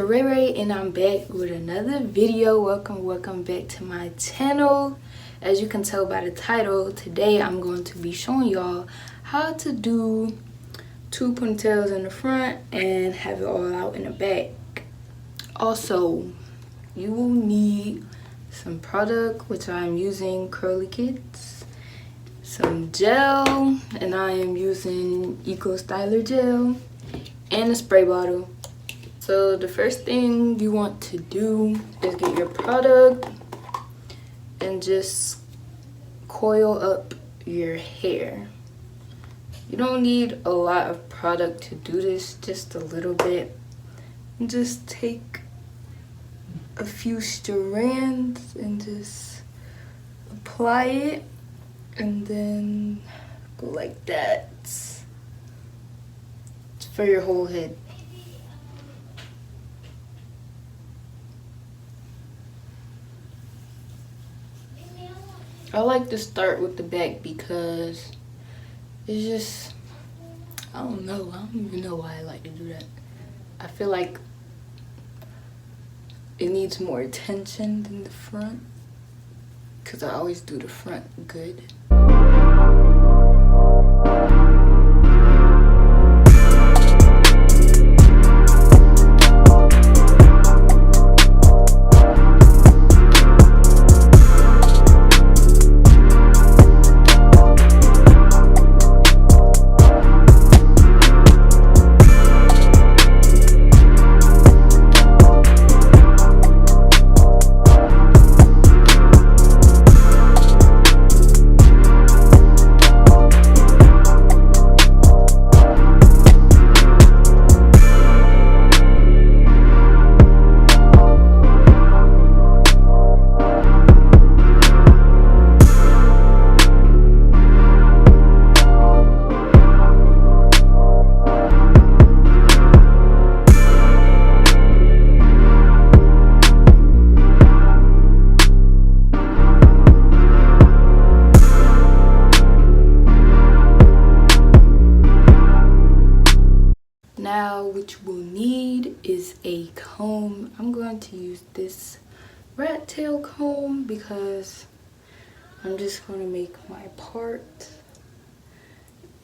Sharae and I'm back with another video. Welcome back to my channel. As you can tell by the title, today I'm going to be showing y'all how to do two ponytails in the front and have it all out in the back. Also, you will need some product, which I'm using Curly Kits, some gel, and I am using Eco Styler gel, and a spray bottle. So the first thing you want to do is get your product and just coil up your hair. You don't need a lot of product to do this, just a little bit. And just take a few strands and just apply it, and then go like that. It's for your whole head. I like to start with the back because it's just, I don't even know why I like to do that. I feel like it needs more attention than the front, because I always do the front good. Now what you will need is a comb. I'm going to use this rat tail comb because I'm just going to make my part,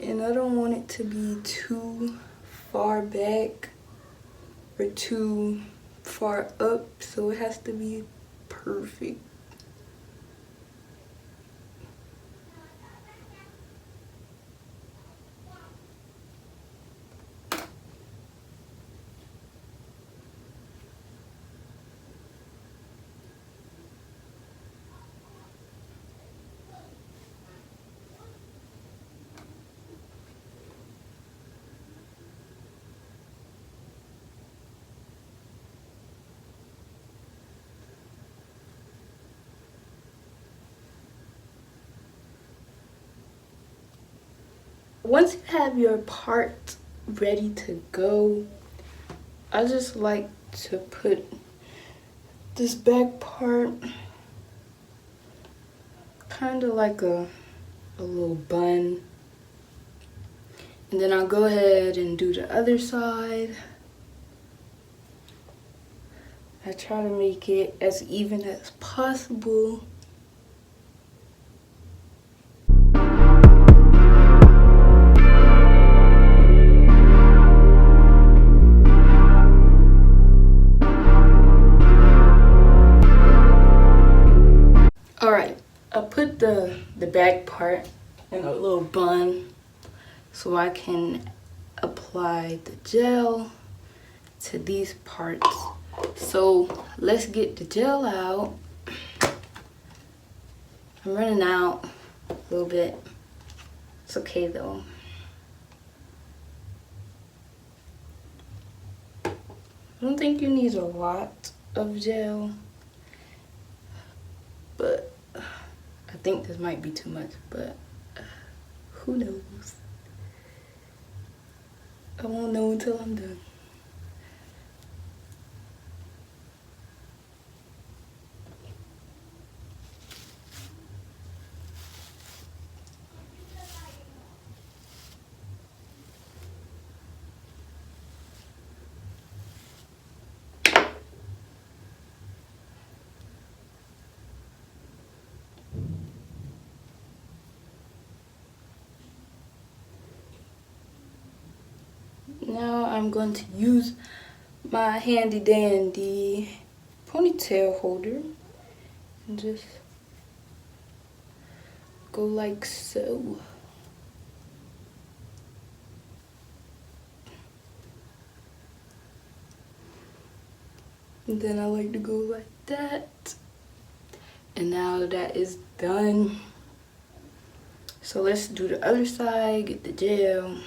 and I don't want it to be too far back or too far up, so it has to be perfect. Once you have your part ready to go, I just like to put this back part kind of like a little bun, and then I'll go ahead and do the other side. I try to make it as even as possible. Alright, I put the back part in a little bun so I can apply the gel to these parts. So let's get the gel out. I'm running out a little bit. It's okay though. I don't think you need a lot of gel, but I think this might be too much, but who knows? I won't know until I'm done. I'm going to use my handy dandy ponytail holder and just go like so. And then I like to go like that. And now that is done, so let's do the other side, get the gel.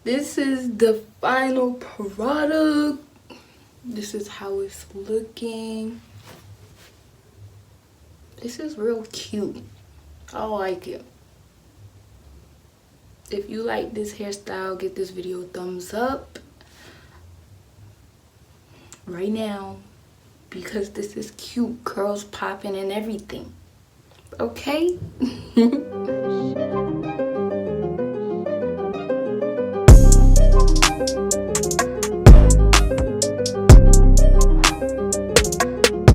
This is the final product. This is how it's looking. This is real cute. I like it. If you like this hairstyle, give this video a thumbs up right now, because this is cute, curls popping and everything. Okay?